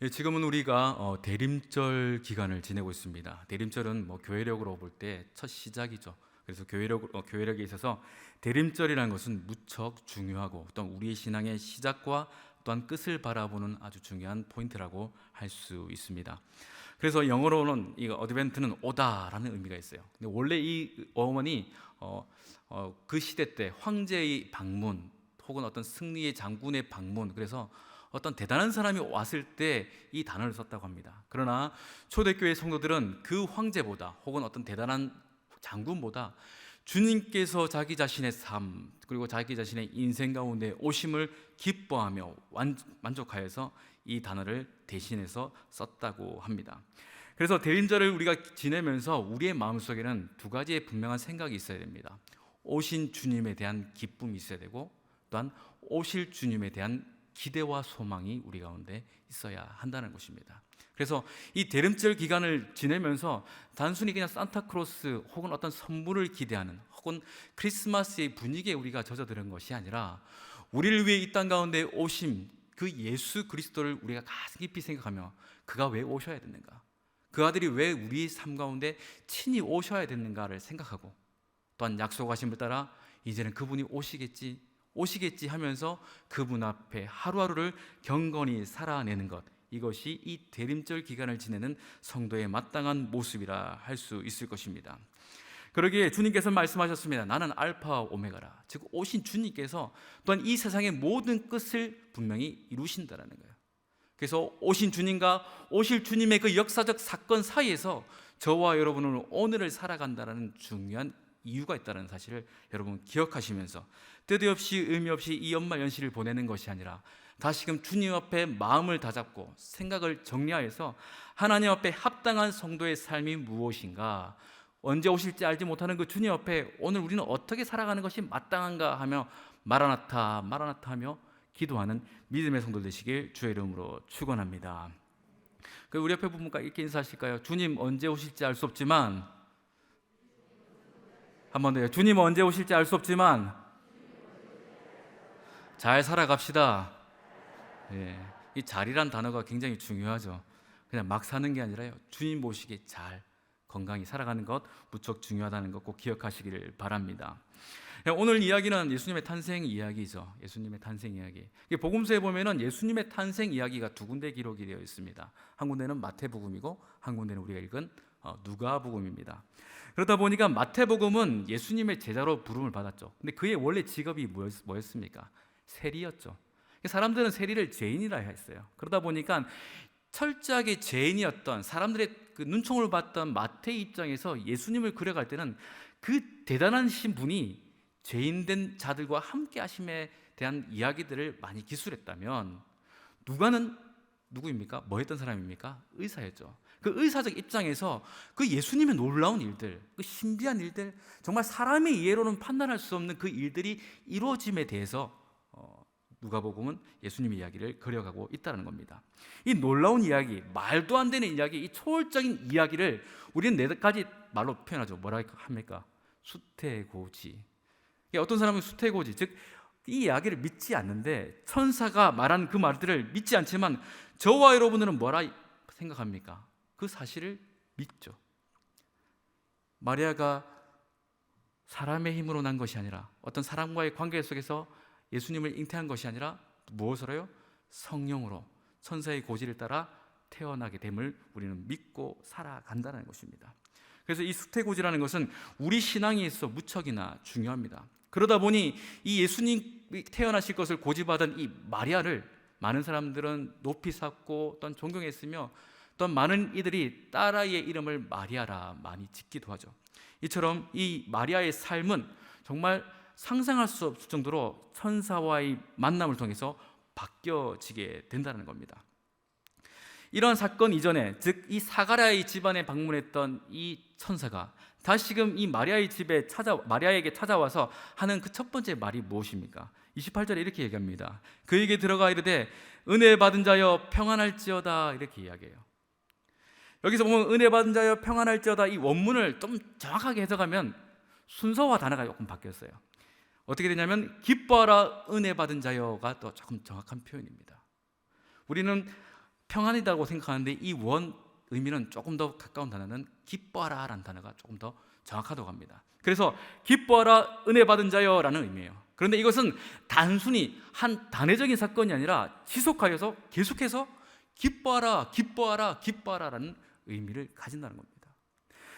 예, 지금은 우리가 대림절 기간을 지내고 있습니다. 대림절은 교회력으로 볼 때 첫 시작이죠. 그래서 교회력에 있어서 대림절이라는 것은 무척 중요하고 또한 우리의 신앙의 시작과 또한 끝을 바라보는 아주 중요한 포인트라고 할 수 있습니다. 그래서 영어로는 이 어드벤트는 오다라는 의미가 있어요. 근데 원래 이 어원이 그 시대 때 황제의 방문 혹은 어떤 승리의 장군의 방문, 그래서 어떤 대단한 사람이 왔을 때 이 단어를 썼다고 합니다. 그러나 초대교회 성도들은 그 황제보다 혹은 어떤 대단한 장군보다 주님께서 자기 자신의 삶 그리고 자기 자신의 인생 가운데 오심을 기뻐하며 만족하여서 이 단어를 대신해서 썼다고 합니다. 그래서 대림절을 우리가 지내면서 우리의 마음속에는 두 가지의 분명한 생각이 있어야 됩니다. 오신 주님에 대한 기쁨이 있어야 되고, 또한 오실 주님에 대한 기대와 소망이 우리 가운데 있어야 한다는 것입니다. 그래서 이 대림절 기간을 지내면서 단순히 그냥 산타크로스 혹은 어떤 선물을 기대하는 혹은 크리스마스의 분위기에 우리가 젖어드는 것이 아니라 우리를 위해 이 땅 가운데 오심 그 예수 그리스도를 우리가 가슴 깊이 생각하며 그가 왜 오셔야 되는가, 그 아들이 왜 우리 삶 가운데 친히 오셔야 되는가를 생각하고, 또한 약속하심을 따라 이제는 그분이 오시겠지 하면서 그분 앞에 하루하루를 경건히 살아내는 것, 이것이 이 대림절 기간을 지내는 성도의 마땅한 모습이라 할 수 있을 것입니다. 그러기에 주님께서 말씀하셨습니다. 나는 알파와 오메가라. 즉 오신 주님께서 또한 이 세상의 모든 끝을 분명히 이루신다라는 거예요. 그래서 오신 주님과 오실 주님의 그 역사적 사건 사이에서 저와 여러분은 오늘을 살아간다는 중요한 이유가 있다는 사실을 여러분 기억하시면서 뜻없이 의미 없이 이 연말 연시를 보내는 것이 아니라 다시금 주님 앞에 마음을 다잡고 생각을 정리하여서 하나님 앞에 합당한 성도의 삶이 무엇인가, 언제 오실지 알지 못하는 그 주님 앞에 오늘 우리는 어떻게 살아가는 것이 마땅한가 하며 마라나타 마라나타 하며 기도하는 믿음의 성도 되시길 주의 이름으로 축원합니다. 우리 옆에 부분과 이렇게 인사하실까요? 주님 언제 오실지 알 수 없지만, 한 번 더요. 주님 언제 오실지 알 수 없지만 잘 살아갑시다. 예, 이 잘이란 단어가 굉장히 중요하죠. 그냥 막 사는 게 아니라요, 주님 모시기에 잘 건강히 살아가는 것 무척 중요하다는 것 꼭 기억하시기를 바랍니다. 오늘 이야기는 예수님의 탄생 이야기죠. 예수님의 탄생 이야기. 복음서에 보면은 예수님의 탄생 이야기가 두 군데 기록이 되어 있습니다. 한 군데는 마태복음이고 한 군데는 우리가 읽은 누가복음입니다. 그러다 보니까 마태복음은 예수님의 제자로 부름을 받았죠. 근데 그의 원래 직업이 뭐였습니까? 세리였죠. 사람들은 세리를 죄인이라 했어요. 그러다 보니까 철저하게 죄인이었던 사람들의 그 눈총을 받던 마태의 입장에서 예수님을 그려갈 때는 그 대단하신 분이 죄인된 자들과 함께 하심에 대한 이야기들을 많이 기술했다면, 누가는 누구입니까? 뭐 했던 사람입니까? 의사였죠. 그 의사적 입장에서 그 예수님의 놀라운 일들, 그 신비한 일들, 정말 사람의 이해로는 판단할 수 없는 그 일들이 이루어짐에 대해서 누가복음은 예수님의 이야기를 그려가고 있다는 겁니다. 이 놀라운 이야기, 말도 안 되는 이야기, 이 초월적인 이야기를 우리는 네 가지 말로 표현하죠. 뭐라 합니까? 수태고지. 어떤 사람은 수태고지, 즉 이 이야기를 믿지 않는데 천사가 말한 그 말들을 믿지 않지만 저와 여러분들은 뭐라 생각합니까? 그 사실을 믿죠. 마리아가 사람의 힘으로 난 것이 아니라 어떤 사람과의 관계 속에서 예수님을 잉태한 것이 아니라 무엇으로요? 성령으로 천사의 고지를 따라 태어나게 됨을 우리는 믿고 살아간다는 것입니다. 그래서 이 수태고지라는 것은 우리 신앙에 있어 무척이나 중요합니다. 그러다 보니 이 예수님이 태어나실 것을 고지받은 이 마리아를 많은 사람들은 높이 샀고 또한 존경했으며, 또한 많은 이들이 딸아이의 이름을 마리아라 많이 짓기도 하죠. 이처럼 이 마리아의 삶은 정말 상상할 수 없을 정도로 천사와의 만남을 통해서 바뀌어지게 된다는 겁니다. 이러한 사건 이전에, 즉 이 사가랴의 집안에 방문했던 이 천사가 다시금 이 마리아에게 찾아와서 하는 그 첫 번째 말이 무엇입니까? 28절에 이렇게 얘기합니다. 그에게 들어가 이르되 은혜 받은 자여 평안할지어다, 이렇게 이야기해요. 여기서 보면 은혜 받은 자여 평안할지어다, 이 원문을 좀 정확하게 해석하면 순서와 단어가 조금 바뀌었어요. 어떻게 되냐면 기뻐하라 은혜 받은 자여가 또 조금 정확한 표현입니다. 우리는 평안이라고 생각하는데 이 원 의미는 조금 더 가까운 단어는 기뻐하라 라는 단어가 조금 더 정확하다고 합니다. 그래서 기뻐하라 은혜 받은 자여 라는 의미예요. 그런데 이것은 단순히 한 단회적인 사건이 아니라 지속하여서 계속해서 기뻐하라 기뻐하라 기뻐하라 라는 의미를 가진다는 겁니다.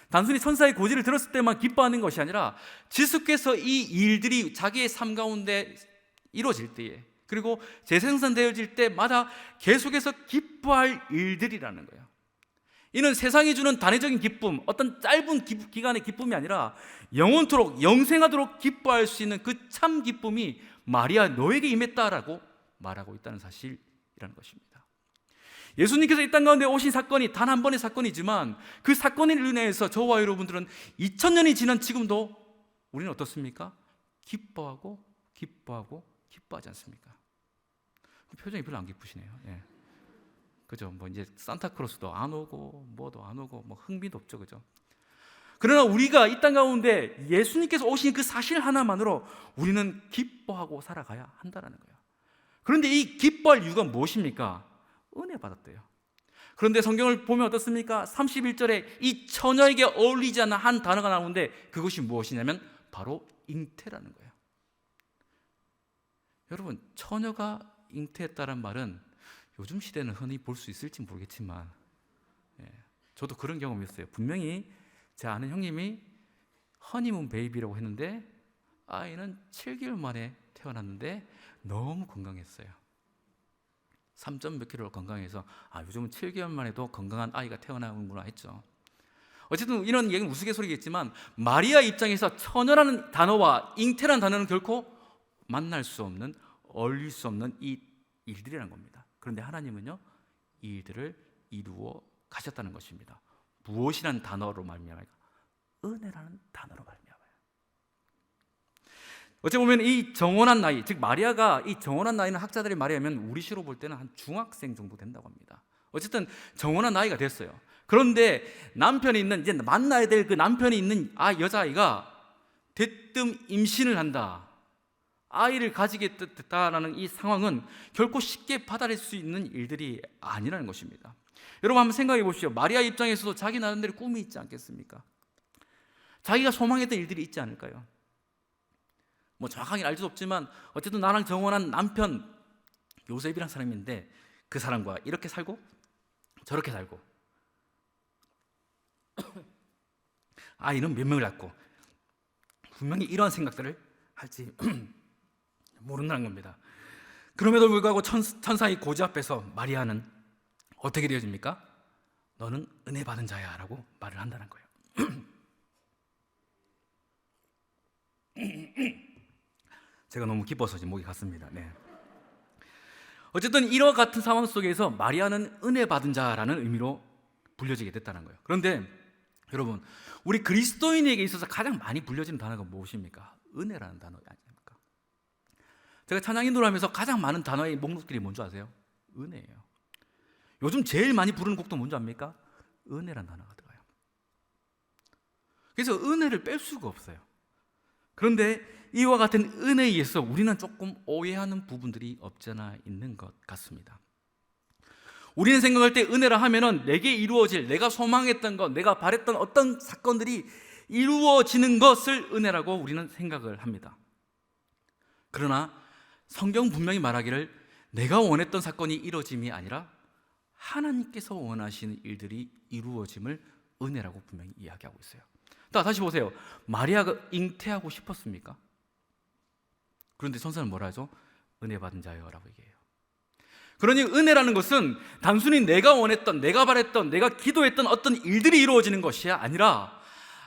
단순히 천사의 고지를 들었을 때만 기뻐하는 것이 아니라 지속해서 이 일들이 자기의 삶 가운데 이루어질 때에, 그리고 재생산되어질 때마다 계속해서 기뻐할 일들이라는 거예요. 이는 세상이 주는 단회적인 기쁨, 어떤 짧은 기간의 기쁨이 아니라 영원토록 영생하도록 기뻐할 수 있는 그 참 기쁨이 마리아 너에게 임했다라고 말하고 있다는 사실이라는 것입니다. 예수님께서 이 땅 가운데 오신 사건이 단 한 번의 사건이지만 그 사건을 인해서 저와 여러분들은 2000년이 지난 지금도 우리는 어떻습니까? 기뻐하고 기뻐하고 기뻐하지 않습니까? 표정이 별로 안 기쁘시네요. 예. 그죠? 뭐 이제 산타크로스도 안 오고 뭐도 안 오고 뭐 흥미도 없죠, 그죠? 그러나 우리가 이 땅 가운데 예수님께서 오신 그 사실 하나만으로 우리는 기뻐하고 살아가야 한다는 거예요. 그런데 이 기뻐할 이유가 무엇입니까? 은혜 받았대요. 그런데 성경을 보면 어떻습니까? 31절에 이 처녀에게 어울리지 않는 한 단어가 나오는데 그것이 무엇이냐면 바로 잉태라는 거예요. 여러분, 처녀가 잉태했다는 말은 요즘 시대는 흔히 볼 수 있을지 모르겠지만 저도 그런 경험이 있어요. 분명히 제 아는 형님이 허니문 베이비라고 했는데 아이는 7개월 만에 태어났는데 너무 건강했어요. 3점 몇 킬로로 건강해서 요즘은 7개월 만에도 건강한 아이가 태어나는구나 했죠. 어쨌든 이런 얘기는 우스갯소리겠지만 마리아 입장에서 처녀라는 단어와 잉태라는 단어는 결코 만날 수 없는, 어울릴 수 없는 이 일들이라는 겁니다. 그런데 하나님은요, 이 일들을 이루어 가셨다는 것입니다. 무엇이라는 단어로 말미암아요? 은혜라는 단어로 말미암아요. 어찌 보면 이 정혼한 나이, 즉 마리아가 이 정혼한 나이는 학자들의 말에 의하면 우리 시로 볼 때는 한 중학생 정도 된다고 합니다. 어쨌든 정혼한 나이가 됐어요. 그런데 남편이 있는, 이제 만나야 될 그 남편이 있는 여자아이가 대뜸 임신을 한다, 아이를 가지게 됐다라는 이 상황은 결코 쉽게 받아들일 수 있는 일들이 아니라는 것입니다. 여러분 한번 생각해 보십시오. 마리아 입장에서도 자기 나름대로 꿈이 있지 않겠습니까? 자기가 소망했던 일들이 있지 않을까요? 뭐 정확하게 알 수 없지만 어쨌든 나랑 정혼한 남편 요셉이라는 사람인데 그 사람과 이렇게 살고 저렇게 살고 아이는 몇 명을 낳고 분명히 이러한 생각들을 할지 모른다는 겁니다. 그럼에도 불구하고 천사의 고지 앞에서 마리아는 어떻게 되어집니까? 너는 은혜 받은 자야 라고 말을 한다는 거예요. 제가 너무 기뻐서 지금 목이 갔습니다. 네. 어쨌든 이와 같은 상황 속에서 마리아는 은혜 받은 자라는 의미로 불려지게 됐다는 거예요. 그런데 여러분, 우리 그리스도인에게 있어서 가장 많이 불려지는 단어가 무엇입니까? 은혜라는 단어 아닙니까? 제가 찬양 인도를 하면서 가장 많은 단어의 목록들이 뭔지 아세요? 은혜예요. 요즘 제일 많이 부르는 곡도 뭔지 압니까? 은혜라는 단어가 들어가요. 그래서 은혜를 뺄 수가 없어요. 그런데 이와 같은 은혜에 의해서 우리는 조금 오해하는 부분들이 없지 않아 있는 것 같습니다. 우리는 생각할 때 은혜라 하면은 내게 이루어질, 내가 소망했던 것, 내가 바랬던 어떤 사건들이 이루어지는 것을 은혜라고 우리는 생각을 합니다. 그러나 성경 분명히 말하기를 내가 원했던 사건이 이루어짐이 아니라 하나님께서 원하시는 일들이 이루어짐을 은혜라고 분명히 이야기하고 있어요. 다시 보세요. 마리아가 잉태하고 싶었습니까? 그런데 천사는 뭐라 하죠? 은혜 받은 자여 라고 얘기해요. 그러니 은혜라는 것은 단순히 내가 원했던, 내가 바랬던, 내가 기도했던 어떤 일들이 이루어지는 것이 아니라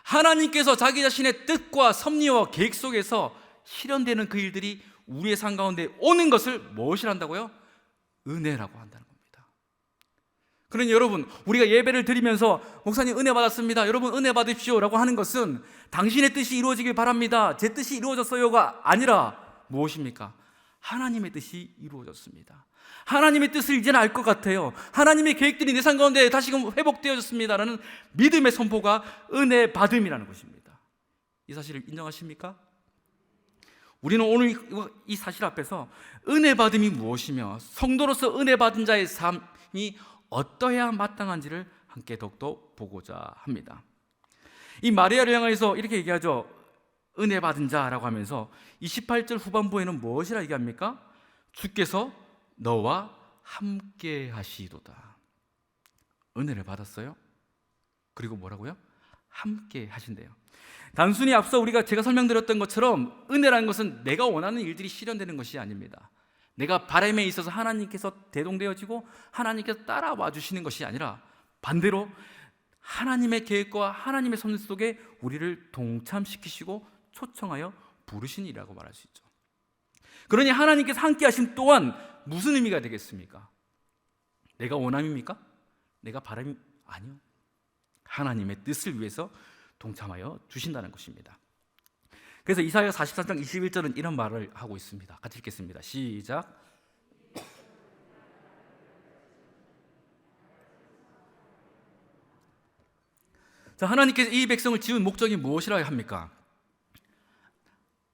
하나님께서 자기 자신의 뜻과 섭리와 계획 속에서 실현되는 그 일들이 우리의 삶 가운데 오는 것을 무엇이라 한다고요? 은혜라고 한다는 겁니다. 그러니 여러분, 우리가 예배를 드리면서 목사님 은혜 받았습니다, 여러분 은혜 받으십시오 라고 하는 것은 당신의 뜻이 이루어지길 바랍니다, 제 뜻이 이루어졌어요가 아니라 무엇입니까? 하나님의 뜻이 이루어졌습니다. 하나님의 뜻을 이제는 알 것 같아요. 하나님의 계획들이 내 삶 가운데 다시금 회복되어졌습니다라는 믿음의 선포가 은혜 받음이라는 것입니다. 이 사실을 인정하십니까? 우리는 오늘 이 사실 앞에서 은혜 받음이 무엇이며 성도로서 은혜 받은 자의 삶이 어떠해야 마땅한지를 함께 더욱더 보고자 합니다. 이 마리아를 향해서 이렇게 얘기하죠. 은혜 받은 자라고 하면서 28절 후반부에는 무엇이라 얘기합니까? 주께서 너와 함께 하시도다. 은혜를 받았어요. 그리고 뭐라고요? 함께 하신대요. 단순히 앞서 제가 설명드렸던 것처럼 은혜라는 것은 내가 원하는 일들이 실현되는 것이 아닙니다. 내가 바람에 있어서 하나님께서 대동되어지고 하나님께서 따라와 주시는 것이 아니라 반대로 하나님의 계획과 하나님의 섭리 속에 우리를 동참시키시고 초청하여 부르신이라고 말할 수 있죠. 그러니 하나님께서 함께 하심 또한 무슨 의미가 되겠습니까? 내가 원함입니까? 내가 바람이 아니요. 하나님의 뜻을 위해서 동참하여 주신다는 것입니다. 그래서 이사야 44장 21절은 이런 말을 하고 있습니다. 같이 읽겠습니다. 시작. 자, 하나님께서 이 백성을 지은 목적이 무엇이라 합니까?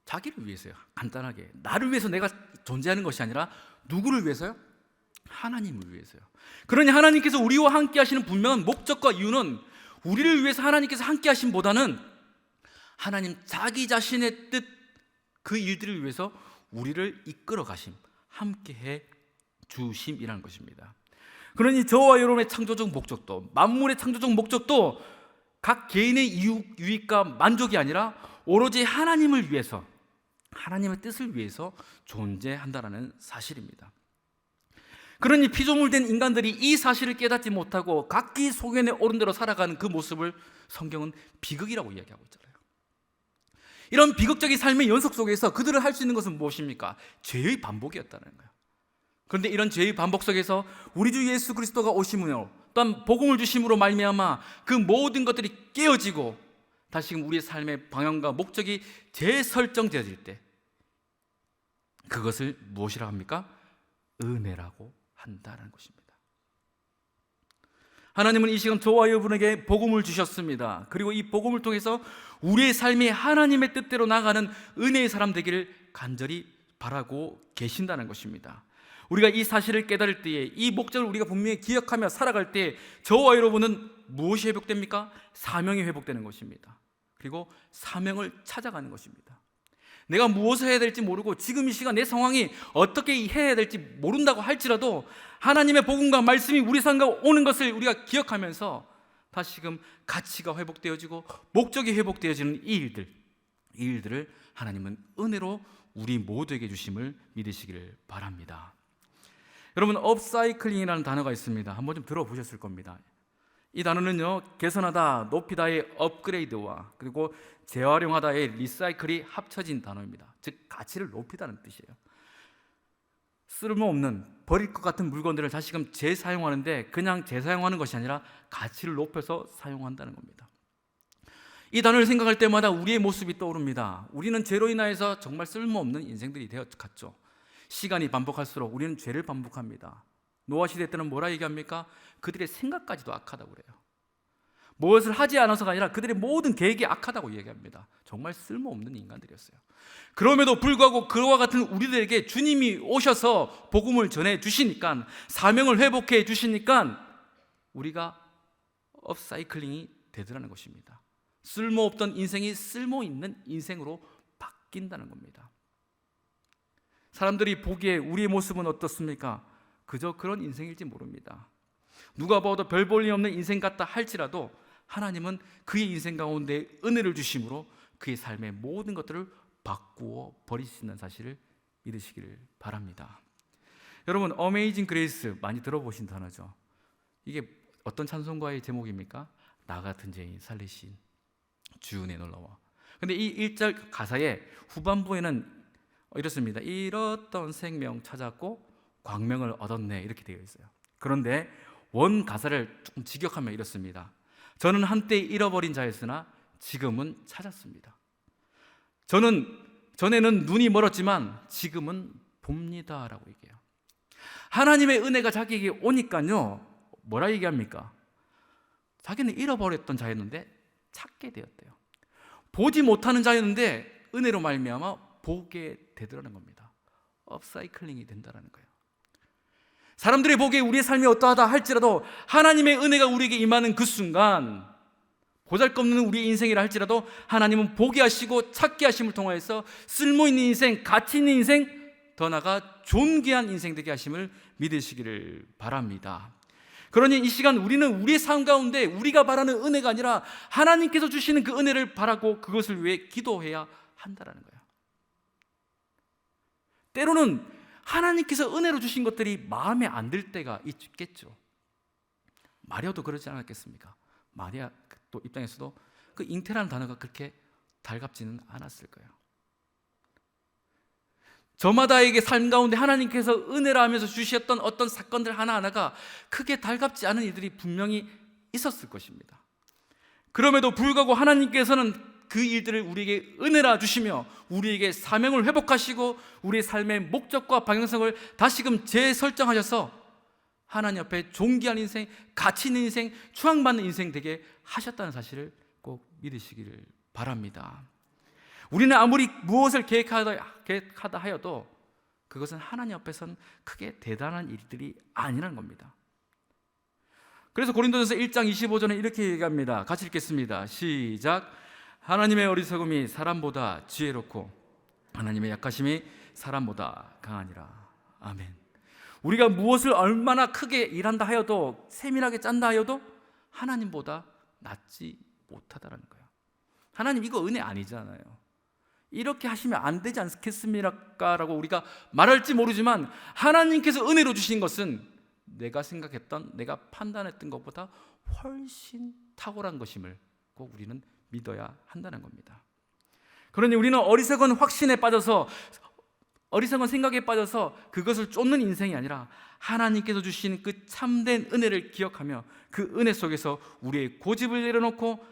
자기를 위해서요. 간단하게 나를 위해서 내가 존재하는 것이 아니라 누구를 위해서요? 하나님을 위해서요. 그러니 하나님께서 우리와 함께 하시는 분명한 목적과 이유는 우리를 위해서 하나님께서 함께 하심보다는 하나님 자기 자신의 뜻, 그 일들을 위해서 우리를 이끌어 가심, 함께 해 주심이라는 것입니다. 그러니 저와 여러분의 창조적 목적도, 만물의 창조적 목적도 각 개인의 유익과 만족이 아니라 오로지 하나님을 위해서, 하나님의 뜻을 위해서 존재한다는 사실입니다. 그러니 피조물된 인간들이 이 사실을 깨닫지 못하고 각기 소견에 오른 대로 살아가는 그 모습을 성경은 비극이라고 이야기하고 있잖아요. 이런 비극적인 삶의 연속 속에서 그들을 할 수 있는 것은 무엇입니까? 죄의 반복이었다는 거예요. 그런데 이런 죄의 반복 속에서 우리 주 예수 그리스도가 오심으로, 또한 복음을 주심으로 말미암아 그 모든 것들이 깨어지고 다시금 우리의 삶의 방향과 목적이 재설정되어질 때 그것을 무엇이라고 합니까? 은혜라고 한다는 것입니다. 하나님은 이 시간 저와 여러분에게 복음을 주셨습니다. 그리고 이 복음을 통해서 우리의 삶이 하나님의 뜻대로 나가는 은혜의 사람 되기를 간절히 바라고 계신다는 것입니다. 우리가 이 사실을 깨달을 때에, 이 목적을 우리가 분명히 기억하며 살아갈 때 저와 여러분은 무엇이 회복됩니까? 사명이 회복되는 것입니다. 그리고 사명을 찾아가는 것입니다. 내가 무엇을 해야 될지 모르고 지금 이 시간 내 상황이 어떻게 해야 될지 모른다고 할지라도 하나님의 복음과 말씀이 우리 삶과 오는 것을 우리가 기억하면서 다시금 가치가 회복되어지고 목적이 회복되어지는 이 일들을 하나님은 은혜로 우리 모두에게 주심을 믿으시기를 바랍니다. 여러분, 업사이클링이라는 단어가 있습니다. 한번 좀 들어보셨을 겁니다. 이 단어는요, 개선하다, 높이다의 업그레이드와 그리고 재활용하다의 리사이클이 합쳐진 단어입니다. 즉 가치를 높이다는 뜻이에요. 쓸모없는, 버릴 것 같은 물건들을 다시금 재사용하는데 그냥 재사용하는 것이 아니라 가치를 높여서 사용한다는 겁니다. 이 단어를 생각할 때마다 우리의 모습이 떠오릅니다. 우리는 죄로 인하여서 정말 쓸모없는 인생들이 되어갔죠. 시간이 반복할수록 우리는 죄를 반복합니다. 노아 시대 때는 뭐라 얘기합니까? 그들의 생각까지도 악하다고 그래요. 무엇을 하지 않아서가 아니라 그들의 모든 계획이 악하다고 얘기합니다. 정말 쓸모없는 인간들이었어요. 그럼에도 불구하고 그와 같은 우리들에게 주님이 오셔서 복음을 전해 주시니까, 사명을 회복해 주시니까 우리가 업사이클링이 되더라는 것입니다. 쓸모없던 인생이 쓸모있는 인생으로 바뀐다는 겁니다. 사람들이 보기에 우리의 모습은 어떻습니까? 그저 그런 인생일지 모릅니다. 누가 봐도 별 볼 일 없는 인생 같다 할지라도 하나님은 그의 인생 가운데 은혜를 주심으로 그의 삶의 모든 것들을 바꾸어 버리시는 사실을 믿으시기를 바랍니다. 여러분, 어메이징 그레이스 많이 들어보신 단어죠. 이게 어떤 찬송가의 제목입니까? 나 같은 죄인 살리신 주 은혜 놀라워. 근데 이 1절 가사의 후반부에는 이렇습니다. 잃었던 생명 찾았고 광명을 얻었네, 이렇게 되어 있어요. 그런데 원 가사를 조금 직역하면 이렇습니다. 저는 한때 잃어버린 자였으나 지금은 찾았습니다. 저는 전에는 눈이 멀었지만 지금은 봅니다 라고 얘기해요. 하나님의 은혜가 자기에게 오니까요, 뭐라 얘기합니까? 자기는 잃어버렸던 자였는데 찾게 되었대요. 보지 못하는 자였는데 은혜로 말미암아 보게 되더라는 겁니다. 업사이클링이 된다는 거예요. 사람들이 보기에 우리의 삶이 어떠하다 할지라도 하나님의 은혜가 우리에게 임하는 그 순간, 보잘것없는 우리의 인생이라 할지라도 하나님은 보게 하시고 찾게 하심을 통하여서 쓸모있는 인생, 가치 있는 인생, 더 나아가 존귀한 인생 되게 하심을 믿으시기를 바랍니다. 그러니 이 시간 우리는 우리의 삶 가운데 우리가 바라는 은혜가 아니라 하나님께서 주시는 그 은혜를 바라고 그것을 위해 기도해야 한다는 거예요. 때로는 하나님께서 은혜로 주신 것들이 마음에 안 들 때가 있겠죠. 마리아도 그러지 않았겠습니까? 마리아 또 입장에서도 그 잉태라는 단어가 그렇게 달갑지는 않았을 거예요. 저마다에게 삶 가운데 하나님께서 은혜라 하면서 주셨던 어떤 사건들 하나하나가 크게 달갑지 않은 일들이 분명히 있었을 것입니다. 그럼에도 불구하고 하나님께서는 그 일들을 우리에게 은혜라 주시며 우리에게 사명을 회복하시고 우리의 삶의 목적과 방향성을 다시금 재설정하셔서 하나님 앞에 존귀한 인생, 가치 있는 인생, 추앙받는 인생 되게 하셨다는 사실을 꼭 믿으시기를 바랍니다. 우리는 아무리 무엇을 계획하다 하여도 그것은 하나님 앞에서는 크게 대단한 일들이 아니라는 겁니다. 그래서 고린도전서 1장 25절에 이렇게 얘기합니다. 같이 읽겠습니다. 시작. 하나님의 어리석음이 사람보다 지혜롭고 하나님의 약하심이 사람보다 강하니라. 아멘. 우리가 무엇을 얼마나 크게 일한다 하여도, 세밀하게 짠다 하여도 하나님보다 낫지 못하다는 거예요. 하나님 이거 은혜 아니잖아요. 이렇게 하시면 안 되지 않겠습니까? 라고 우리가 말할지 모르지만 하나님께서 은혜로 주신 것은 내가 생각했던, 내가 판단했던 것보다 훨씬 탁월한 것임을 꼭 우리는 믿어야 한다는 겁니다. 그러니 우리는 어리석은 확신에 빠져서, 어리석은 생각에 빠져서 그것을 쫓는 인생이 아니라 하나님께서 주신 그 참된 은혜를 기억하며 그 은혜 속에서 우리의 고집을 내려놓고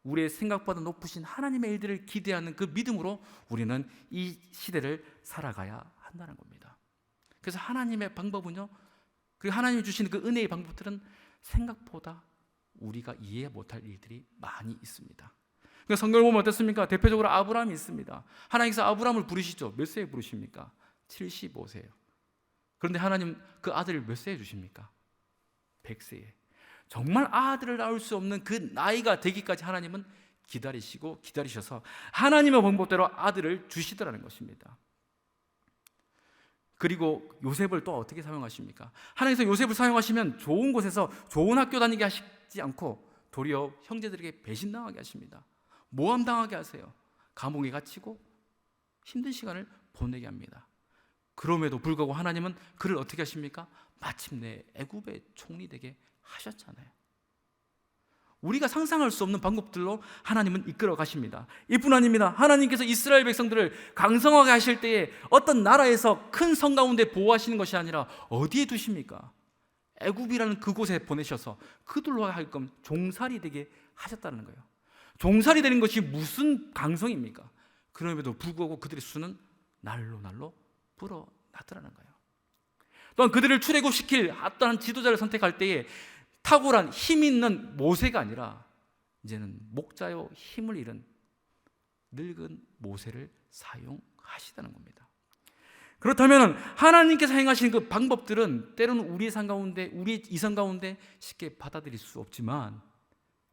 우리의 생각보다 높으신 하나님의 일들을 기대하는 그 믿음으로 우리는 이 시대를 살아가야 한다는 겁니다. 그래서 하나님의 방법은요, 그 하나님이 주시는 그 은혜의 방법들은 생각보다 우리가 이해 못할 일들이 많이 있습니다. 그러니까 성경을 보면 어떻습니까? 대표적으로 아브라함이 있습니다. 하나님께서 아브라함을 부르시죠. 몇 세에 부르십니까? 75세예요. 그런데 하나님 그 아들을 몇 세에 주십니까? 100세에. 정말 아들을 낳을 수 없는 그 나이가 되기까지 하나님은 기다리시고 기다리셔서 하나님의 방법대로 아들을 주시더라는 것입니다. 그리고 요셉을 또 어떻게 사용하십니까? 하나님께서 요셉을 사용하시면 좋은 곳에서 좋은 학교 다니게 하시지 않고 도리어 형제들에게 배신당하게 하십니다. 모함당하게 하세요. 감옥에 갇히고 힘든 시간을 보내게 합니다. 그럼에도 불구하고 하나님은 그를 어떻게 하십니까? 마침내 애굽의 총리 되게 하셨잖아요. 우리가 상상할 수 없는 방법들로 하나님은 이끌어 가십니다. 이뿐 아닙니다. 하나님께서 이스라엘 백성들을 강성하게 하실 때에 어떤 나라에서 큰 성 가운데 보호하시는 것이 아니라 어디에 두십니까? 애굽이라는 그곳에 보내셔서 그들로 하여금 종살이 되게 하셨다는 거예요. 종살이 되는 것이 무슨 강성입니까? 그럼에도 불구하고 그들의 수는 날로 불어나더라는 거예요. 또한 그들을 출애굽시킬 어떠한 지도자를 선택할 때에 탁월한 힘 있는 모세가 아니라 이제는 목자요 힘을 잃은 늙은 모세를 사용하시다는 겁니다. 그렇다면 하나님께서 행하시는 그 방법들은 때로는 우리의 삶 가운데, 우리 이성 가운데 쉽게 받아들일 수 없지만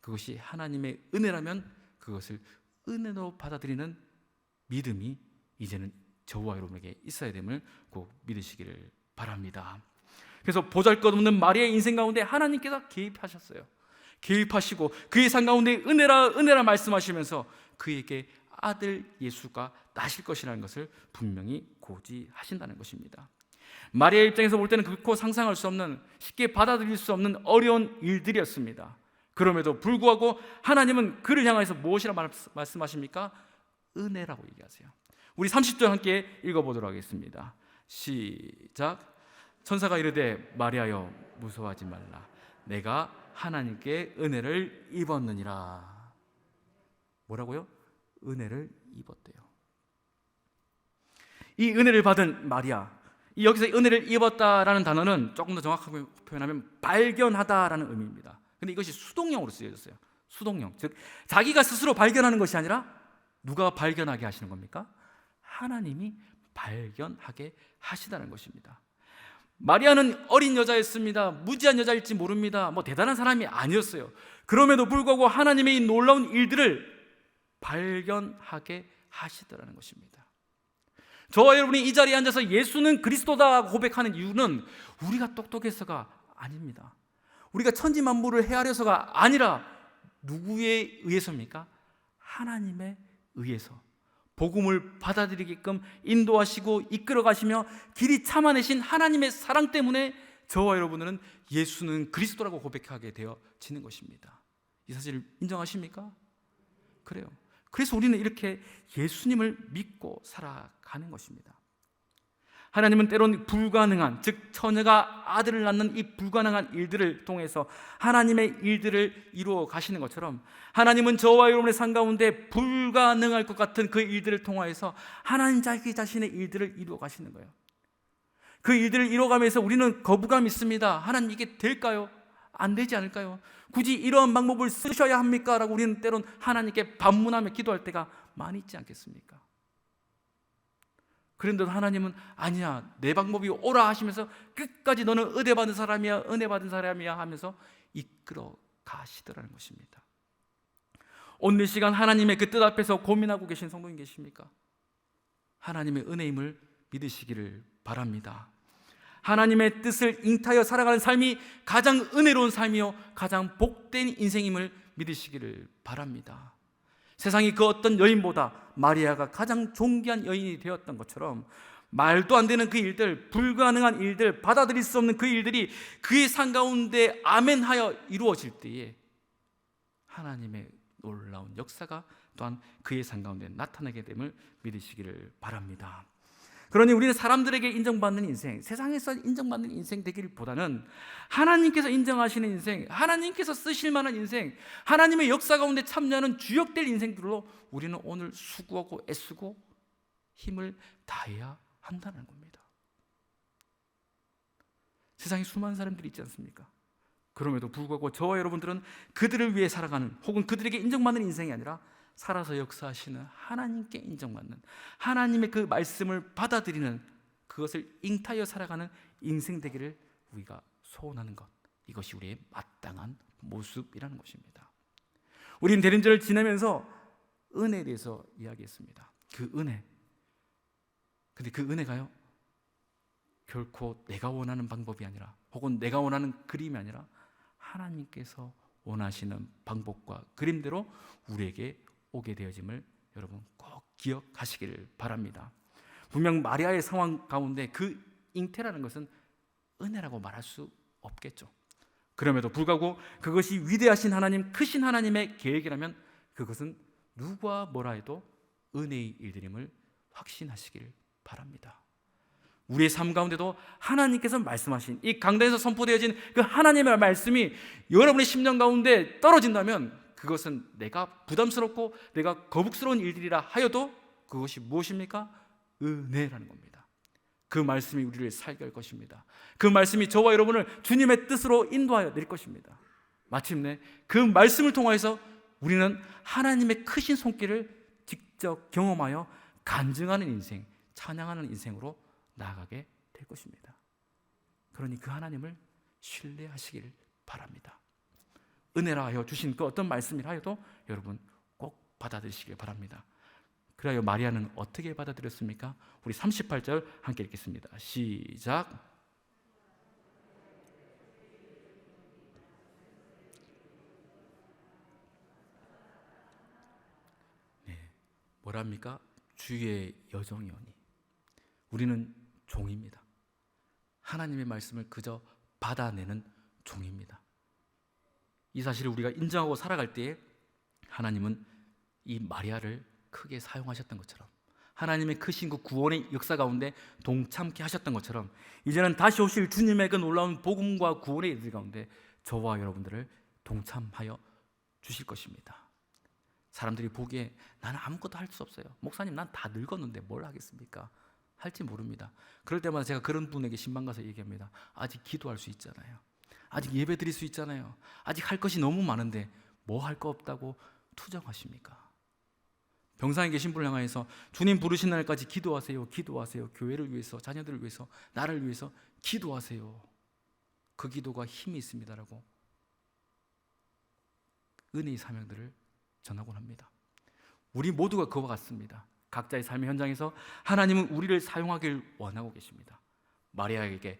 그것이 하나님의 은혜라면 그것을 은혜로 받아들이는 믿음이 이제는 저와 여러분에게 있어야 됨을 꼭 믿으시기를 바랍니다. 그래서 보잘것없는 마리아의 인생 가운데 하나님께서 개입하셨어요. 개입하시고 그의 삶 가운데 은혜라 말씀하시면서 그에게 아들 예수가 나실 것이라는 것을 분명히 고지하신다는 것입니다. 마리아의 입장에서 볼 때는 결코 상상할 수 없는, 쉽게 받아들일 수 없는 어려운 일들이었습니다. 그럼에도 불구하고 하나님은 그를 향해서 무엇이라 말씀하십니까? 은혜라고 얘기하세요. 우리 30절 함께 읽어보도록 하겠습니다. 시작. 천사가 이르되 마리아여 무서워하지 말라. 내가 하나님께 은혜를 입었느니라. 뭐라고요? 은혜를 입었대요. 이 은혜를 받은 마리아, 이 여기서 은혜를 입었다라는 단어는 조금 더 정확하게 표현하면 발견하다라는 의미입니다. 근데 이것이 수동형으로 쓰여졌어요. 수동형, 즉 자기가 스스로 발견하는 것이 아니라 누가 발견하게 하시는 겁니까? 하나님이 발견하게 하시다는 것입니다. 마리아는 어린 여자였습니다. 무지한 여자일지 모릅니다. 대단한 사람이 아니었어요. 그럼에도 불구하고 하나님의 이 놀라운 일들을 발견하게 하시더라는 것입니다. 저와 여러분이 이 자리에 앉아서 예수는 그리스도다 고백하는 이유는 우리가 똑똑해서가 아닙니다. 우리가 천지만물을 헤아려서가 아니라 누구에 의해서입니까? 하나님에 의해서 복음을 받아들이게끔 인도하시고 이끌어 가시며 길이 참아내신 하나님의 사랑 때문에 저와 여러분은 예수는 그리스도라고 고백하게 되어지는 것입니다. 이 사실을 인정하십니까? 그래요. 그래서 우리는 이렇게 예수님을 믿고 살아가는 것입니다. 하나님은 때론 불가능한, 즉 처녀가 아들을 낳는 이 불가능한 일들을 통해서 하나님의 일들을 이루어 가시는 것처럼 하나님은 저와 여러분의 삶 가운데 불가능할 것 같은 그 일들을 통하여서 하나님 자기 자신의 일들을 이루어 가시는 거예요. 그 일들을 이루어가면서 우리는 거부감이 있습니다. 하나님 이게 될까요? 안 되지 않을까요? 굳이 이런 방법을 쓰셔야 합니까? 라고 우리는 때론 하나님께 반문하며 기도할 때가 많이 있지 않겠습니까? 그런데도 하나님은 아니야, 내 방법이 옳아 하시면서 끝까지 너는 은혜 받은 사람이야, 은혜 받은 사람이야 하면서 이끌어 가시더라는 것입니다. 오늘 시간 하나님의 그 뜻 앞에서 고민하고 계신 성도님 계십니까? 하나님의 은혜임을 믿으시기를 바랍니다. 하나님의 뜻을 잉타하여 살아가는 삶이 가장 은혜로운 삶이요 가장 복된 인생임을 믿으시기를 바랍니다. 세상이 그 어떤 여인보다 마리아가 가장 존귀한 여인이 되었던 것처럼 말도 안 되는 그 일들, 불가능한 일들, 받아들일 수 없는 그 일들이 그의 삶 가운데 아멘하여 이루어질 때에 하나님의 놀라운 역사가 또한 그의 삶 가운데 나타나게 됨을 믿으시기를 바랍니다. 그러니 우리는 사람들에게 인정받는 인생, 세상에서 인정받는 인생 되기보다는 하나님께서 인정하시는 인생, 하나님께서 쓰실 만한 인생, 하나님의 역사 가운데 참여하는 주역될 인생들로 우리는 오늘 수고하고 애쓰고 힘을 다해야 한다는 겁니다. 세상에 수많은 사람들이 있지 않습니까? 그럼에도 불구하고 저와 여러분들은 그들을 위해 살아가는, 혹은 그들에게 인정받는 인생이 아니라 살아서 역사하시는 하나님께 인정받는, 하나님의 그 말씀을 받아들이는, 그것을 잉타하여 살아가는 인생 되기를 우리가 소원하는 것, 이것이 우리의 마땅한 모습이라는 것입니다. 우리는 대림절을 지내면서 은혜에 대해서 이야기했습니다. 그 은혜, 근데 그 은혜가요 결코 내가 원하는 방법이 아니라, 혹은 내가 원하는 그림이 아니라 하나님께서 원하시는 방법과 그림대로 우리에게 오게 되어짐을 여러분 꼭 기억하시기를 바랍니다. 분명 마리아의 상황 가운데 그 잉태라는 것은 은혜라고 말할 수 없겠죠. 그럼에도 불구하고 그것이 위대하신 하나님, 크신 하나님의 계획이라면 그것은 누가 뭐라 해도 은혜의 일들임을 확신하시기를 바랍니다. 우리의 삶 가운데도 하나님께서 말씀하신, 이 강단에서 선포되어진 그 하나님의 말씀이 여러분의 심령 가운데 떨어진다면 그것은 내가 부담스럽고 내가 거북스러운 일들이라 하여도 그것이 무엇입니까? 은혜라는 겁니다. 그 말씀이 우리를 살게 할 것입니다. 그 말씀이 저와 여러분을 주님의 뜻으로 인도하여 낼 것입니다. 마침내 그 말씀을 통하여서 우리는 하나님의 크신 손길을 직접 경험하여 간증하는 인생, 찬양하는 인생으로 나아가게 될 것입니다. 그러니 그 하나님을 신뢰하시길 바랍니다. 은혜라 하여 주신 그 어떤 말씀이라 하여도 여러분 꼭 받아들이시길 바랍니다. 그래야 마리아는 어떻게 받아들였습니까? 우리 38절 함께 읽겠습니다. 시작. 네, 뭐랍니까? 주의 여종이오니. 우리는 종입니다. 하나님의 말씀을 그저 받아내는 종입니다. 이 사실을 우리가 인정하고 살아갈 때에 하나님은 이 마리아를 크게 사용하셨던 것처럼, 하나님의 크신 그 구원의 역사 가운데 동참케 하셨던 것처럼, 이제는 다시 오실 주님의 그 놀라운 복음과 구원의 일들 가운데 저와 여러분들을 동참하여 주실 것입니다. 사람들이 보기에 나는 아무것도 할 수 없어요, 목사님 난 다 늙었는데 뭘 하겠습니까? 할지 모릅니다. 그럴 때마다 제가 그런 분에게 신방 가서 얘기합니다. 아직 기도할 수 있잖아요. 아직 예배 드릴 수 있잖아요. 아직 할 것이 너무 많은데 뭐 할 거 없다고 투정하십니까? 병상에 계신 분을 향하여서 주님 부르신 날까지 기도하세요. 기도하세요. 교회를 위해서, 자녀들을 위해서, 나를 위해서 기도하세요. 그 기도가 힘이 있습니다라고 은혜의 사명들을 전하곤 합니다. 우리 모두가 그와 같습니다. 각자의 삶의 현장에서 하나님은 우리를 사용하길 원하고 계십니다. 마리아에게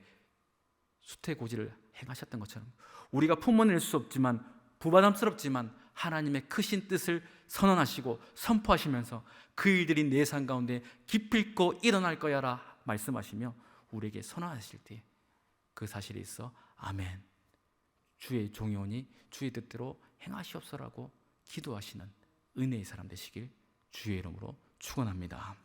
수태고지를 행하셨던 것처럼 우리가 품어낼 수 없지만 부담스럽지만 하나님의 크신 뜻을 선언하시고 선포하시면서 그 일들이 내 삶 가운데 기필코 일어날 거야라 말씀하시며 우리에게 선언하실 때 그 사실에 있어 아멘, 주의 종이오니 주의 뜻대로 행하시옵소라고 기도하시는 은혜의 사람 되시길 주의 이름으로 축원합니다.